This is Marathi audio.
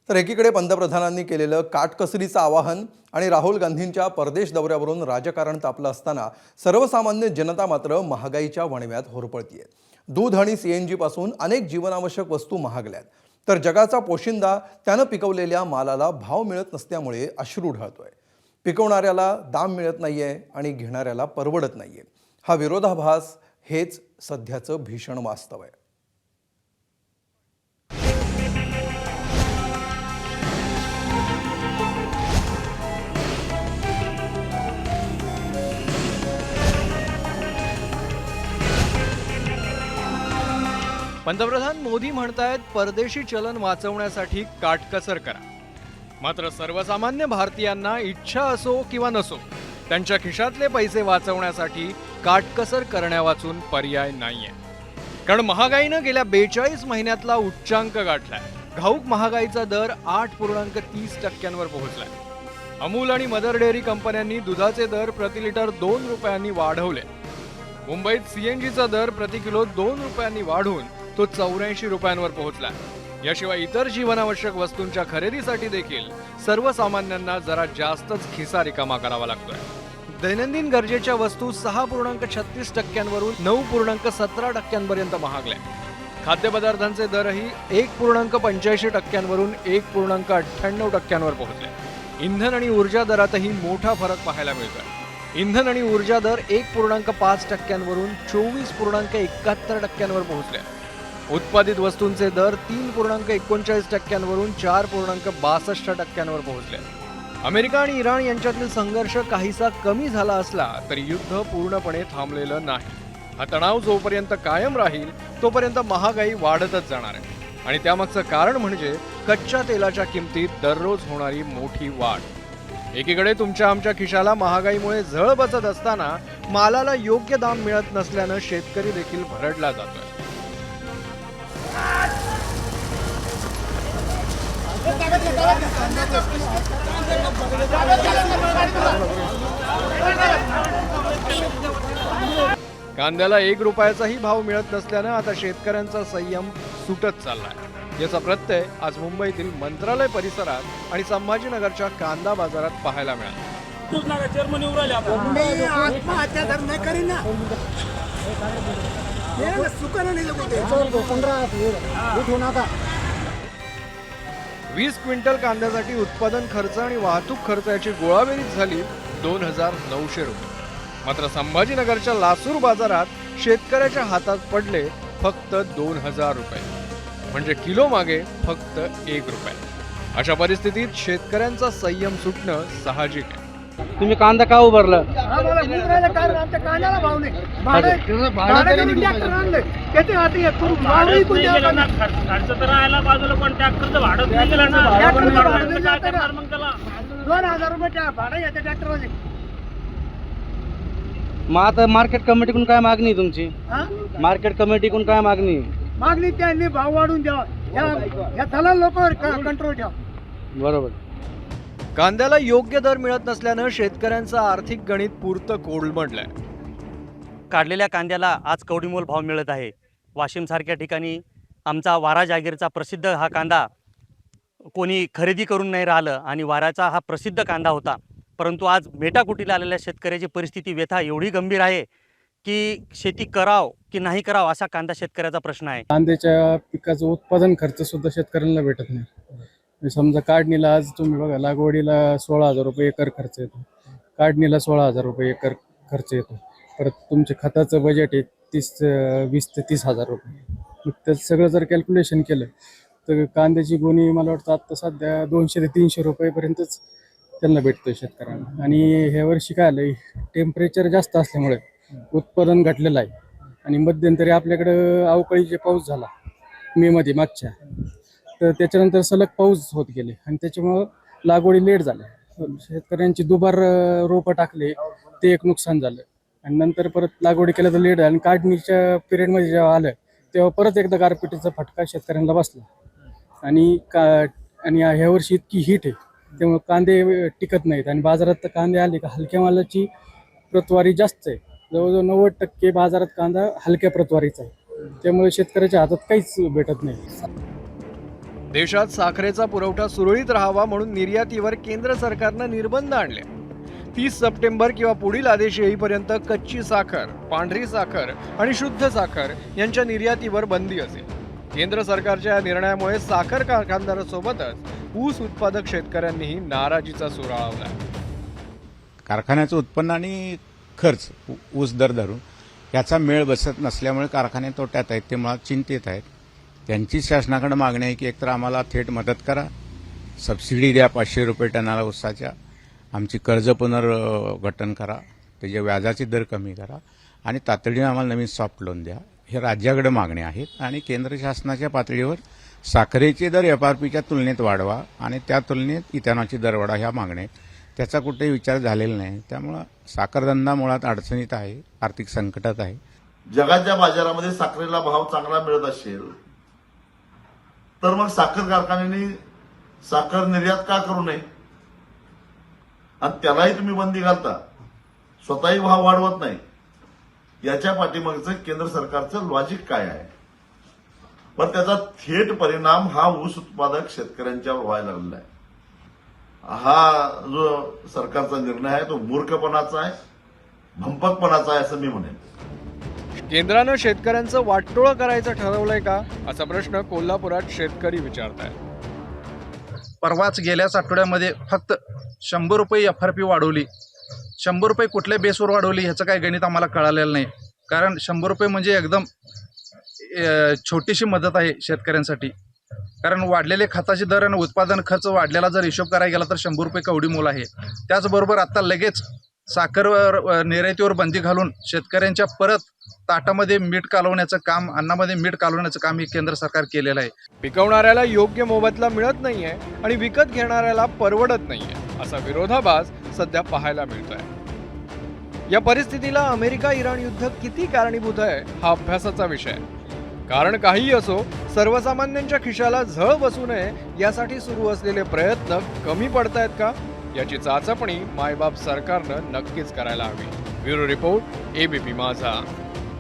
तर एकीकडे पंतप्रधानांनी केलेलं काटकसरीचं आवाहन आणि राहुल गांधींच्या परदेश दौऱ्यावरून राजकारण तापलं असताना सर्वसामान्य जनता मात्र महागाईच्या वणव्यात होरपळतीये। दूध आणि सीएनजी पासून अनेक जीवनावश्यक वस्तू महागल्यात, तर जगाचा पोशिंदा त्यानं पिकवलेल्या मालाला भाव मिळत नसल्यामुळे अश्रू ढळतोय। पिकवणाऱ्याला दाम मिळत नाहीये आणि घेणाऱ्याला परवडत नाहीये। हा विरोधाभास हेच सध्याचं भीषण वास्तव आहे। पंतप्रधान मोदी म्हणतायत परदेशी चलन वाचवण्यासाठी काटकसर करा। मात्र सर्वसामान्य भारतीयांना इच्छा असो किंवा नसो त्यांच्या खिशातले पैसे वाचवण्यासाठी काटकसर करण्यावाचून पर्याय नाहीये। कारण महागाईनं गेल्या 42 महिन्यातला उच्चांक गाठलाय। घाऊक महागाईचा दर 8.30% पोहोचलाय। अमूल आणि मदर डेअरी कंपन्यांनी दुधाचे दर प्रति लिटर 2 रुपयांनी वाढवले। मुंबईत सीएनजीचा दर प्रति किलो 2 रुपयांनी वाढून तो 84 रुपयांवर पोहोचला। याशिवाय इतर जीवनावश्यक वस्तूंच्या खरेदीसाठी देखील सर्वसामान्यांना जरा जास्तच खिसा रिकामा करावा लागतोय। दैनंदिन गरजेच्या वस्तू 6.36% वरून 9.17% महागल्या। खाद्यपदार्थांचे दरही 1.85% वरून 1.98% वर पोहोचले। इंधन आणि ऊर्जा दरातही मोठा फरक पाहायला मिळतोय। इंधन आणि ऊर्जा दर 1.5% वरून 24.71% वर पोहोचले। उत्पादित वस्तूंचे दर 3.39% वरून 4.62% वर पोहोचले। अमेरिका आणि इराण यांच्यातील संघर्ष काहीसा कमी झाला असला तरी युद्ध पूर्णपणे थांबलेलं नाही। हा तणाव जोपर्यंत कायम राहील तोपर्यंत महागाई वाढतच जाणार आहे। आणि त्यामागचं कारण म्हणजे कच्च्या तेलाच्या किमतीत दररोज होणारी मोठी वाढ। एकीकडे तुमच्या आमच्या खिशाला महागाईमुळे झळ बसत असताना मालाला योग्य दाम मिळत नसल्यानं शेतकरी देखील भरडला जातोय। कांद्याला 1 रुपयाचाही भाव मिळत नसल्यानं आता शेतकऱ्यांचा संयम सुटत चाललाय। याचा प्रत्यय आज मुंबईतील मंत्रालय परिसरात आणि संभाजीनगरच्या कांदा बाजारात पाहायला मिळाला। 20 क्विंटल कांद्यासाठी उत्पादन खर्च आणि वाहतूक खर्च याची गोळाबेरीज झाली 2900 रुपये। मात्र संभाजीनगरच्या लासूर बाजारात शेतकऱ्याच्या हातात पडले फक्त 2000 रुपये, म्हणजे किलो मागे फक्त 1 रुपया। अशा परिस्थितीत शेतकऱ्यांचा संयम सुटणं साहजिक आहे। तुम्ही कांदा का उभारला? मग आता मार्केट कमिटीकडून काय मागणी आहे तुमची? मार्केट कमिटीकडून काय मागणी? मागणी त्यांनी भाव वाढून द्यावा, या दलाल लोकांवर कंट्रोल ठेवा। बरोबर। कांद्याला योग्य दर मिळत नसल्यानं शेतकऱ्यांचं आर्थिक गणित पुरतं कोलमडलंय। काढलेल्या कांद्याला आज कवडीमोल भाव मिळत आहे। वाशिमसारख्या ठिकाणी आमचा वारा जागीरचा प्रसिद्ध हा कांदा कोणी खरेदी करून नाही राहिलं आणि वाराचा हा प्रसिद्ध कांदा होता। परंतु आज मेटाकुटीला आलेल्या शेतकऱ्याची परिस्थिती व्यथा एवढी गंभीर आहे की शेती कराव की नाही कराव असा कांदा शेतकऱ्याचा प्रश्न आहे। कांद्याच्या पिकाचं उत्पादन खर्च सुद्धा शेतकऱ्यांना भेटत नाही। समजा काढणीला आज तुम्ही बघा, लागवडीला 16,000 रुपये एकर खर्च येतो, काढणीला 16,000 रुपये एकर खर्च येतो। परत तुमचे खताचं बजेट आहे 20 ते 30,000 रुपये। मग त्याचं सगळं जर कॅल्क्युलेशन केलं तर कांद्याची गोणी मला वाटतं आता सध्या 200 ते 300 रुपयेपर्यंतच त्यांना भेटतोय शेतकऱ्यांना। आणि ह्या वर्षी काय आलं, टेम्परेचर जास्त असल्यामुळे उत्पादन घटलेलं आहे। आणि मध्यंतरी आपल्याकडं अवकाळीचे पाऊस झाला मेमध्ये मागच्या, तर त्याच्यानंतर सलग पाऊस होत गेले आणि त्याच्यामुळं लागवडी लेट झाल्या। शेतकऱ्यांची दुबार रोपं टाकले ते एक नुकसान झालं। आणि नंतर परत लागवडी केलं तर लेट झालं आणि काढणीच्या पिरियडमध्ये जेव्हा आलं तेव्हा परत एकदा गारपिटीचा फटका शेतकऱ्यांना बसला। आणि ह्या वर्षी इतकी हीट आहे त्यामुळे कांदे टिकत नाहीत आणि बाजारात तर कांदे आले का हलक्या मालाची प्रतवारी जास्त आहे। जवळजवळ 90% बाजारात कांदा हलक्या प्रतवारीचा आहे, त्यामुळे शेतकऱ्याच्या हातात काहीच भेटत नाही। देशात साखरेचा पुरवठा सुरळीत राहावा म्हणून निर्यातीवर केंद्र सरकारनं निर्बंध आणले. 30 सप्टेंबर किंवा पुढील आदेश येईपर्यंत कच्ची साखर, पांढरी साखर आणि शुद्ध साखर यांच्या निर्यातीवर बंदी असेल. केंद्र सरकारच्या या निर्णयामुळे साखर कारखानदारांसोबतच ऊस उत्पादक शेतकऱ्यांनीही नाराजीचा सूर लावला. कारखान्याचं उत्पन्न आणि खर्च ऊस दर धरून याचा मेळ बसत नसल्यामुळे कारखाने तोट्यात आहेत, ते मुळात चिंतेत आहेत. त्यांची शासनाकडे मागणी आहे की एकतर आम्हाला थेट मदत करा, सबसिडी द्या 500 रुपये टनाला ऊसाच्या, आमची कर्ज पुनर्गठन करा, त्याच्या व्याजाचे दर कमी करा आणि तातडीने आम्हाला नवीन सॉफ्ट लोन द्या. हे राज्याकडे मागण्या आहेत आणि केंद्र शासनाच्या पातळीवर साखरेचे दर FRPच्या तुलनेत वाढवा आणि त्या तुलनेत इथेनॉलचे दर वाढवा, ह्या मागण्या आहेत. त्याचा कुठेही विचार झालेला नाही. त्यामुळं साखरधंदा मुळात अडचणीत आहे, आर्थिक संकटात आहे. जगाच्या बाजारामध्ये साखरेला भाव चांगला मिळत असेल तर मग साखर कारखान्यांनी साखर निर्यात का करू नये आणि त्यालाही तुम्ही बंदी घालता, स्वतःही भाव वाढवत नाही. याच्या पाठीमागचं केंद्र सरकारचं लॉजिक काय आहे? पण त्याचा थेट परिणाम हा ऊस उत्पादक शेतकऱ्यांच्यावर व्हायला लागलेला आहे. हा जो सरकारचा निर्णय आहे तो मूर्खपणाचा आहे, भंपकपणाचा आहे असं मी म्हणेन. केंद्रानं शेतकऱ्यांचं वाटोळं करायचं ठरवलंय का, असा प्रश्न कोल्हापुरात शेतकरी विचारतायत. परवाच गेल्याच आठवड्यामध्ये फक्त 100 रुपये FRP वाढवली. 100 रुपये कुठल्या बेसवर वाढवली ह्याचं काही गणित आम्हाला कळालेलं नाही. कारण 100 रुपये म्हणजे एकदम छोटीशी मदत आहे शेतकऱ्यांसाठी. कारण वाढलेले खताचे दर आणि उत्पादन खर्च वाढलेला जर हिशोब करायला गेला तर 100 रुपये कवडी मोल आहे. त्याचबरोबर आता लगेच साखरवर निर्यातीवर बंदी घालून शेतकऱ्यांच्या परत ताटामध्ये मीठ कालवण्याचं काम, अन्नामध्ये मीठ कालवण्याचं काम हे केंद्र सरकार केलेलं आहे. पिकवणाऱ्याला योग्य मोबदला मिळत नाहीये आणि विकत घेणाऱ्याला परवडत नाहीये, असा विरोधाभास सध्या पाहायला मिळतोय. या परिस्थितीला अमेरिका इराण युद्ध किती कारणीभूत आहे हा अभ्यासाचा विषय आहे. कारण काहीही असो, सर्वसामान्यांच्या खिशाला झळ बसू नये यासाठी सुरू असलेले प्रयत्न कमी पडतायत का, याची चाचपणी मायबाप सरकारनं नक्कीच करायला हवी. ब्युरो रिपोर्ट, ABP माझा.